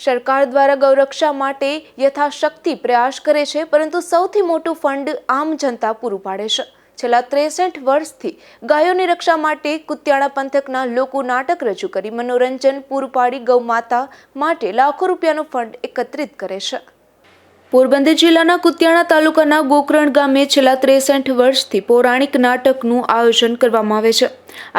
સરકાર દ્વારા ગૌરક્ષા માટે યથાશક્તિ પ્રયાસ કરે છે, પરંતુ સૌથી મોટું ફંડ આમ જનતા પૂરું પાડે છે। છેલ્લા 63 વર્ષથી ગાયોની રક્ષા માટે કુતિયાણા પંથકના લોકો નાટક રજૂ કરી મનોરંજન પૂરું પાડી ગૌ માતા માટે લાખો રૂપિયાનું ફંડ એકત્રિત કરે છે। પોરબંદર જિલ્લાના કુતિયાણા તાલુકાના ગોકરણ ગામે છેલ્લા 63 વર્ષથી પૌરાણિક નાટકનું આયોજન કરવામાં આવે છે।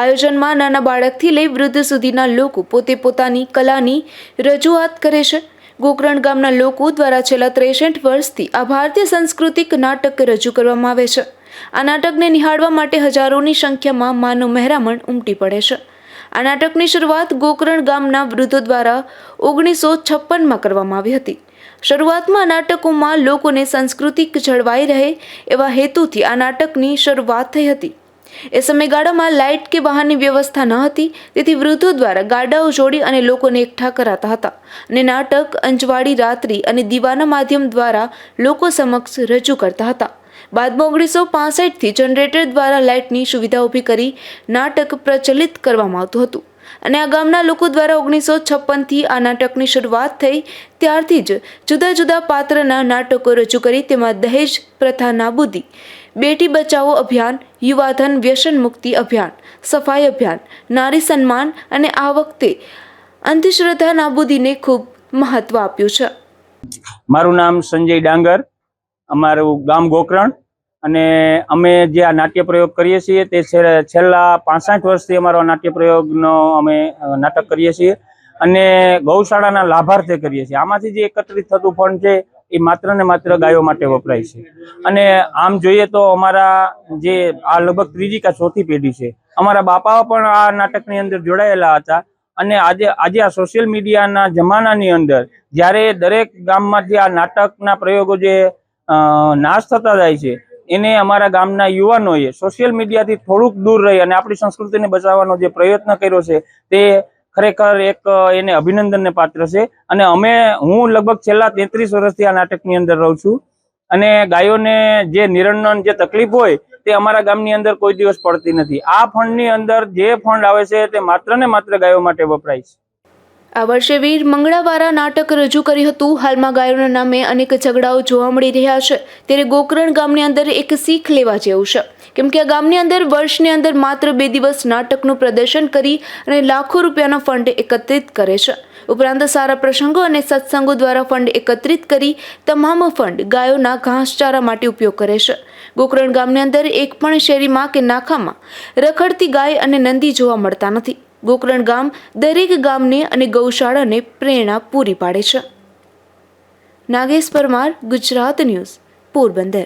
આયોજનમાં નાના બાળકથી લઈ વૃદ્ધ સુધીના લોકો પોતે પોતાની કલાની રજૂઆત કરે છે। ગોકરણ ગામના લોકો દ્વારા છેલ્લા 63 વર્ષથી આ ભારતીય સાંસ્કૃતિક નાટક રજૂ કરવામાં આવે છે। આ નાટકને નિહાળવા માટે હજારોની સંખ્યામાં માનવ મહેરામણ ઉમટી પડે છે। આ નાટકની શરૂઆત ગોકરણ ગામના વૃદ્ધો દ્વારા 1956માં કરવામાં આવી હતી। શરૂઆતમાં નાટકોમાં લોકોને સાંસ્કૃતિક જળવાઈ રહે એવા હેતુથી આ નાટકની શરૂઆત થઈ હતી। એ સમયગાળામાં લાઇટ કે વાહનની વ્યવસ્થા ન હતી, તેથી વૃદ્ધો દ્વારા ગાડાઓ જોડી અને લોકોને એકઠા કરાતા હતા અને નાટક અંજવાળી રાત્રિ અને દીવાના માધ્યમ દ્વારા લોકો સમક્ષ રજૂ કરતા હતા। બાદમાં 1965થી જનરેટર દ્વારા લાઇટની સુવિધા ઊભી કરી નાટક પ્રચલિત કરવામાં આવતું હતું અને આ ગામના લોકો દ્વારા 1956થી આ નાટકની શરૂઆત થઈ ત્યારથી જ જુદા જુદા પાત્રના નાટકો રજૂ કરી તેમાં દહેજ પ્રથા નાબૂદી, બેટી બચાવો અભિયાન, યુવાધન વ્યસન મુક્તિ અભિયાન, સફાઈ અભિયાન, નારી સન્માન અને આ વખતે અંધશ્રદ્ધા નાબૂદીને ખૂબ મહત્વ આપ્યું છે। મારું નામ સંજય ડાંગર, અમારું ગામ ગોકરણ અને અમે જે આ નાટ્ય પ્રયોગ કરીએ છીએ તે છેલ્લા 65 વર્ષથી અમારો નાટ્ય પ્રયોગનો અમે નાટક કરીએ છીએ અને ગૌશાળાના લાભાર્થે કરીએ છીએ। આમાંથી જે એકત્રિત થતું ફંડ છે એ માત્ર ને માત્ર ગાયો માટે વપરાય છે અને આમ જોઈએ તો અમારા જે આ લગભગ ત્રીજી કે ચોથી પેઢી છે, અમારા બાપાઓ પણ આ નાટકની અંદર જોડાયેલા હતા અને આજે આ સોશિયલ મીડિયાના જમાનાની અંદર જ્યારે દરેક ગામમાંથી આ નાટકના પ્રયોગો જે નાશ થતા જાય છે એને અમારા ગામના યુવાનોએ સોશિયલ મીડિયાથી થોડુંક દૂર રહી અને આપણી સંસ્કૃતિને બચાવવાનો જે પ્રયત્ન કર્યો છે તે ખરેખર એક એને અભિનંદનને પાત્ર છે અને હું લગભગ છેલ્લા 33 વર્ષથી આ નાટકની અંદર રહું છું અને ગાયોને જે નિરણન જે તકલીફ હોય તે અમારા ગામની અંદર કોઈ દિવસ પડતી નથી। આ ફંડની અંદર જે ફંડ આવે છે તે માત્ર ને માત્ર ગાયો માટે વપરાય છે। આ વર્ષે વીર મંગળાવાળા નાટક રજૂ કર્યું હતું। હાલમાં ગાયોના નામે અનેક ઝઘડાઓ જોવા મળી રહ્યા છે, ત્યારે ગોકરણ ગામની અંદર એક શીખ લેવા જેવું છે, કેમ કે આ ગામની અંદર વર્ષની અંદર માત્ર 2 દિવસ નાટકનું પ્રદર્શન કરી અને લાખો રૂપિયાનો ફંડ એકત્રિત કરે છે। ઉપરાંત સારા પ્રસંગો અને સત્સંગો દ્વારા ફંડ એકત્રિત કરી તમામ ફંડ ગાયોના ઘાસચારા માટે ઉપયોગ કરે છે। ગોકરણ ગામની અંદર એક પણ શેરીમાં કે નાખામાં રખડતી ગાય અને નંદી જોવા મળતા નથી। ગોકરણ ગામ દરેક ગામને અને ગૌશાળાને પ્રેરણા પૂરી પાડે છે। નાગેશ પરમાર, ગુજરાત ન્યૂઝ, પોરબંદર।